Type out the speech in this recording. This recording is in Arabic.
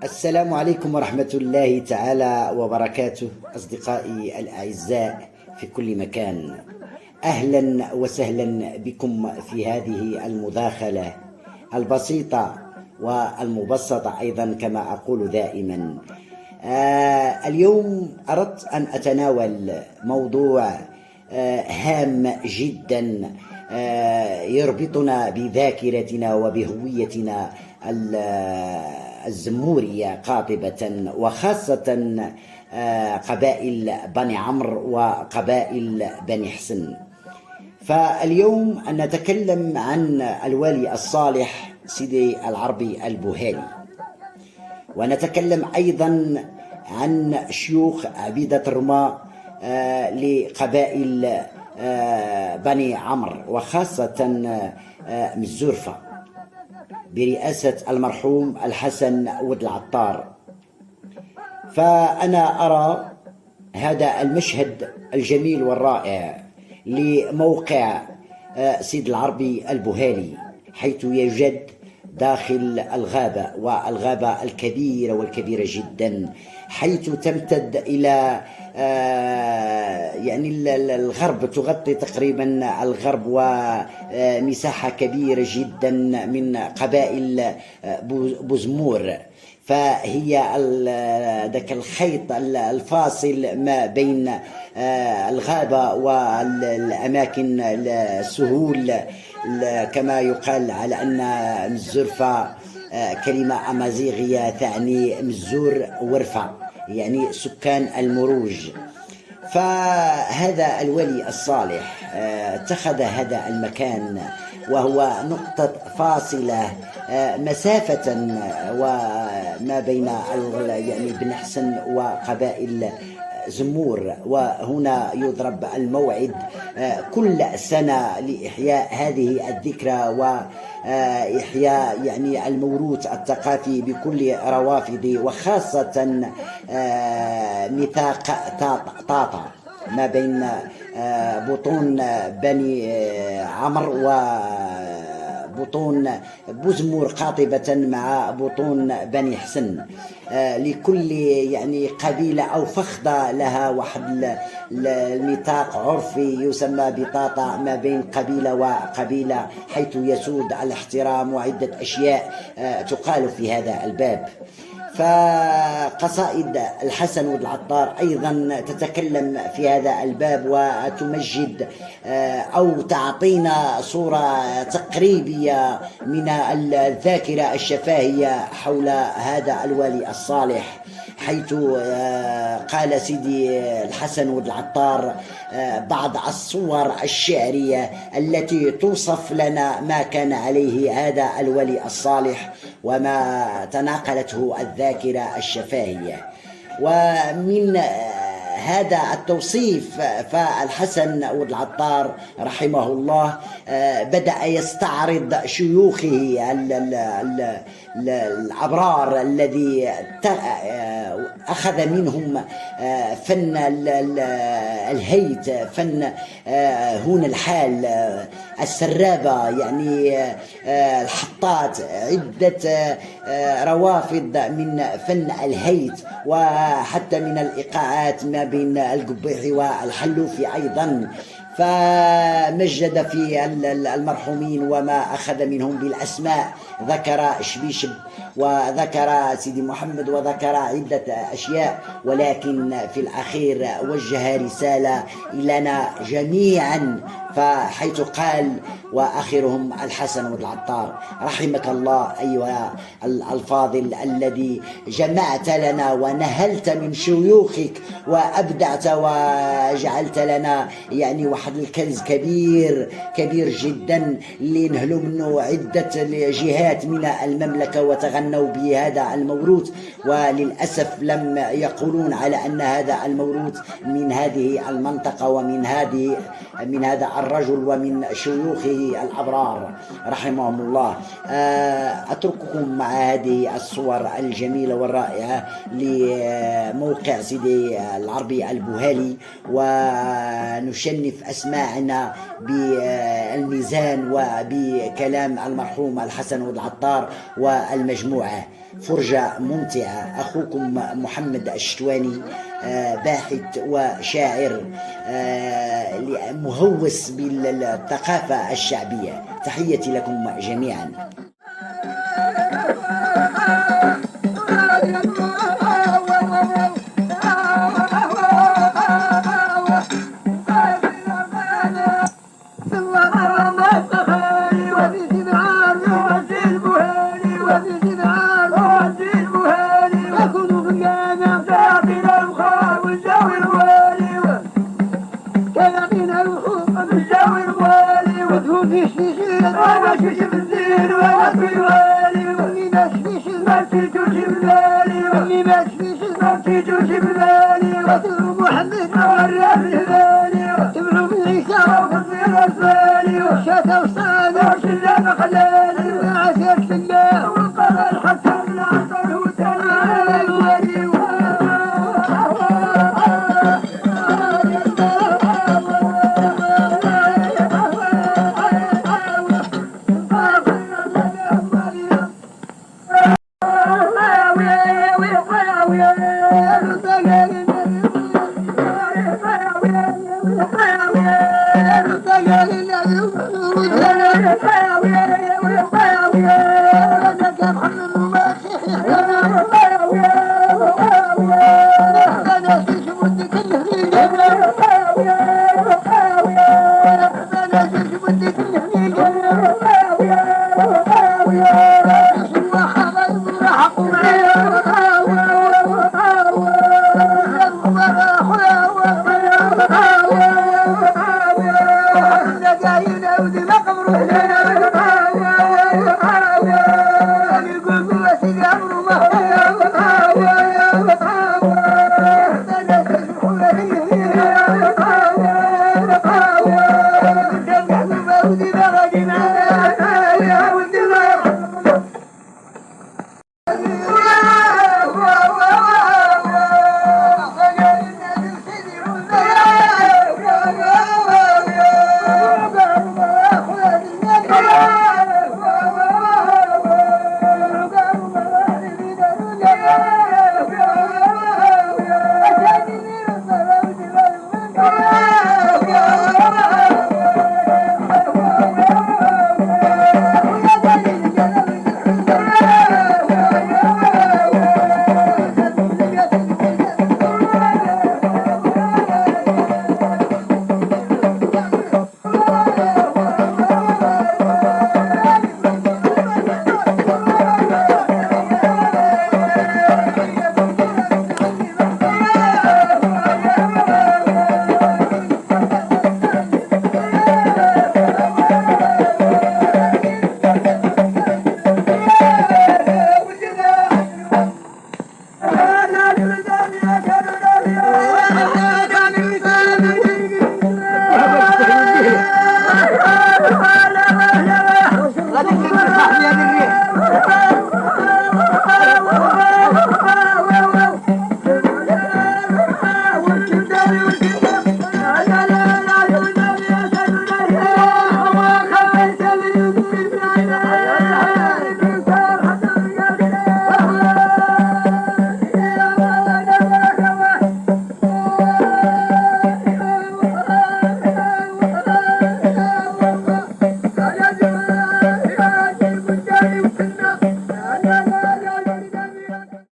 السلام عليكم ورحمة الله تعالى وبركاته، أصدقائي الأعزاء في كل مكان. أهلا وسهلا بكم في هذه المداخلة البسيطة والمبسطة أيضا كما أقول دائما. اليوم أردت أن أتناول موضوع هام جدا يربطنا بذاكرتنا وبهويتنا الزمورية قاطبة، وخاصة قبائل بني عمرو وقبائل بني حسن. فاليوم نتكلم عن الوالي الصالح سيدي العربي البوهالي، ونتكلم أيضا عن شيوخ عبيدة الرماة لقبائل بني عمرو وخاصة مزورفة برئاسة المرحوم الحسن ود العطار. فأنا أرى هذا المشهد الجميل والرائع لموقع سيد العربي البوهالي، حيث يوجد داخل الغابة، والغابة الكبيرة والكبيرة جدا، حيث تمتد إلى يعني الغرب، تغطي تقريبا الغرب، ومساحة كبيرة جدا من قبائل بوزمور. فهي ذاك الخيط الفاصل ما بين الغابة والأماكن السهول، كما يقال على أن مزورفة كلمة أمازيغية تعني مزور ورفة، يعني سكان المروج. فهذا الولي الصالح اتخذ هذا المكان، وهو نقطة فاصلة مسافة وما بين يعني بن حسن وقبائل زمور. وهنا يضرب الموعد كل سنة لإحياء هذه الذكرى وإحياء يعني الموروث الثقافي بكل روافده، وخاصة ميثاق طاطا ما بين بطون بني عمرو وبطون بوزمور قاطبة مع بطون بني حسن. لكل يعني قبيلة أو فخذة لها واحد الميثاق عرفي يسمى بطاطا ما بين قبيلة وقبيلة، حيث يسود الاحترام وعدة أشياء تقال في هذا الباب. فقصائد الحسن ود العطار أيضا تتكلم في هذا الباب وتمجد أو تعطينا صورة تقريبية من الذاكرة الشفاهية حول هذا الوالي الصالح، حيث قال سيدي الحسن ود العطار بعض الصور الشعرية التي توصف لنا ما كان عليه هذا الولي الصالح وما تناقلته الذاكرة الشفاهية. ومن هذا التوصيف فالحسن ود العطار رحمه الله بدأ يستعرض شيوخه الأبرار الذي أخذ منهم فن الهيت، فن هون الحال، السرابة، يعني الحطات، عدة روافد من فن الهيت، وحتى من الإيقاعات ما بين القبيحي والحلوفي أيضا. فمجد في المرحومين وما أخذ منهم بالأسماء، ذكر شبيشب وذكر سيدي محمد وذكر عدة أشياء، ولكن في الأخير وجه رسالة إلينا جميعا، فحيث قال وآخرهم الحسن ود العطار: رحمك الله أيها الفاضل الذي جمعت لنا ونهلت من شيوخك وأبدعت وجعلت لنا يعني واحد الكنز كبير كبير جدا اللي نهلوا منه عدة جهات من المملكة وتغنوا بهذا الموروث، وللأسف لم يقولون على أن هذا الموروث من هذه المنطقة ومن هذا الرجل ومن شيوخه الأبرار رحمهم الله. أترككم مع هذه الصور الجميلة والرائعة لموقع سيدي العربي البوهالي، ونشنف أسماعنا بالميزان وبكلام المرحوم الحسن العطار والمجموعة. فرجة ممتعة. أخوكم محمد الشتواني، باحث وشاعر مهوس بالثقافة الشعبية. تحياتي لكم جميعا. محمد